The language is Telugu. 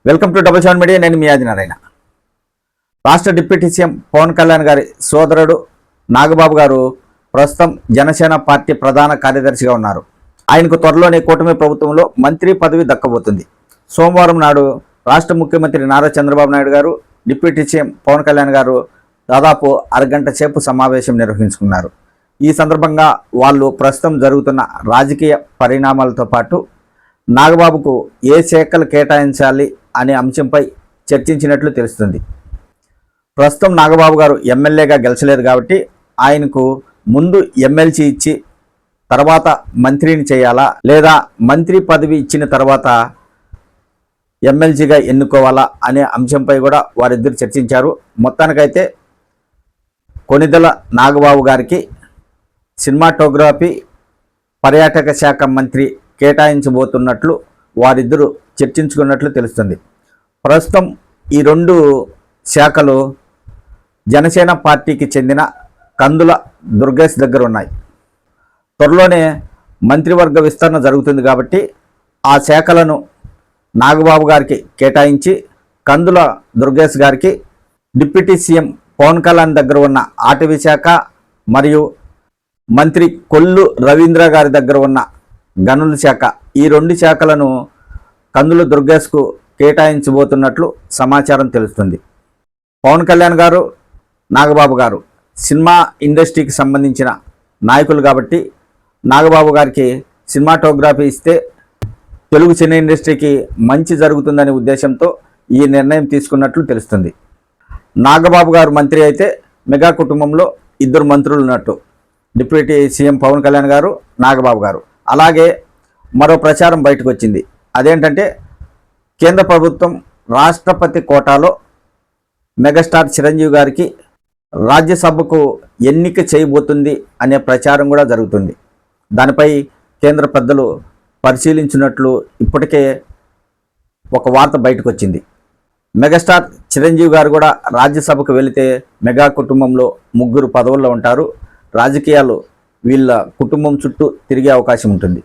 Welcome to double seven media. నేను మీ ఆదినారాయణ. రాష్ట్ర డిప్యూటీ సీఎం పవన్ కళ్యాణ్ గారి సోదరుడు నాగబాబు గారు ప్రస్తుతం జనసేన పార్టీ ప్రధాన కార్యదర్శిగా ఉన్నారు. ఆయనకు త్వరలోనే కూటమి ప్రభుత్వంలో మంత్రి పదవి దక్కబోతుంది. సోమవారం నాడు రాష్ట్ర ముఖ్యమంత్రి నారా చంద్రబాబు నాయుడు గారు, డిప్యూటీ సీఎం పవన్ కళ్యాణ్ గారు దాదాపు అరగంట సేపు సమావేశం నిర్వహించుకున్నారు. ఈ సందర్భంగా వాళ్ళు ప్రస్తుతం జరుగుతున్న రాజకీయ పరిణామాలతో పాటు నాగబాబుకు ఏ శాఖలు కేటాయించాలి అనే అంశంపై చర్చించినట్లు తెలుస్తుంది. ప్రస్తుతం నాగబాబు గారు ఎమ్మెల్యేగా గెలిచలేదు కాబట్టి ఆయనకు ముందు ఎమ్మెల్సీ ఇచ్చి తర్వాత మంత్రిని చేయాలా, లేదా మంత్రి పదవి ఇచ్చిన తర్వాత ఎమ్మెల్సీగా ఎన్నుకోవాలా అనే అంశంపై కూడా వారిద్దరు చర్చించారు. మొత్తానికైతే కొనిదెల నాగబాబు గారికి సినిమాటోగ్రఫీ, పర్యాటక శాఖ మంత్రి కేటాయించబోతున్నట్లు వారిద్దరూ చర్చించుకున్నట్లు తెలుస్తుంది. ప్రస్తుతం ఈ రెండు శాఖలు జనసేన పార్టీకి చెందిన కందుల దుర్గేష్ దగ్గర ఉన్నాయి. త్వరలోనే మంత్రివర్గ విస్తరణ జరుగుతుంది కాబట్టి ఆ శాఖలను నాగబాబు గారికి కేటాయించి కందుల దుర్గేష్ గారికి డిప్యూటీ సీఎం పవన్ కళ్యాణ్ దగ్గర ఉన్న అటవీ శాఖ మరియు మంత్రి కొల్లు రవీంద్ర గారి దగ్గర ఉన్న గనుల శాఖ, ఈ రెండు శాఖలను కందుల దుర్గేష్కు కేటాయించబోతున్నట్లు సమాచారం తెలుస్తుంది. పవన్ కళ్యాణ్ గారు, నాగబాబు గారు సినిమా ఇండస్ట్రీకి సంబంధించిన నాయకులు కాబట్టి నాగబాబు గారికి సినిమాటోగ్రఫీ ఇస్తే తెలుగు సినీ ఇండస్ట్రీకి మంచి జరుగుతుందనే ఉద్దేశంతో ఈ నిర్ణయం తీసుకున్నట్లు తెలుస్తుంది. నాగబాబు గారు మంత్రి అయితే మెగా కుటుంబంలో ఇద్దరు మంత్రులు ఉన్నట్టు, డిప్యూటీ సీఎం పవన్ కళ్యాణ్ గారు, నాగబాబు గారు. అలాగే మరో ప్రచారం బయటకు వచ్చింది. అదేంటంటే కేంద్ర ప్రభుత్వం రాష్ట్రపతి కోటాలో మెగాస్టార్ చిరంజీవి గారికి రాజ్యసభకు ఎన్నిక చేయబోతుంది అనే ప్రచారం కూడా జరుగుతుంది. దానిపై కేంద్ర పెద్దలు పరిశీలించినట్లు ఇప్పటికే ఒక వార్త బయటకు వచ్చింది. మెగాస్టార్ చిరంజీవి గారు కూడా రాజ్యసభకు వెళితే మెగా కుటుంబంలో ముగ్గురు పదవుల్లో ఉంటారు. రాజకీయాలు వీళ్ళ కుటుంబం చుట్టూ తిరిగే అవకాశం ఉంటుంది.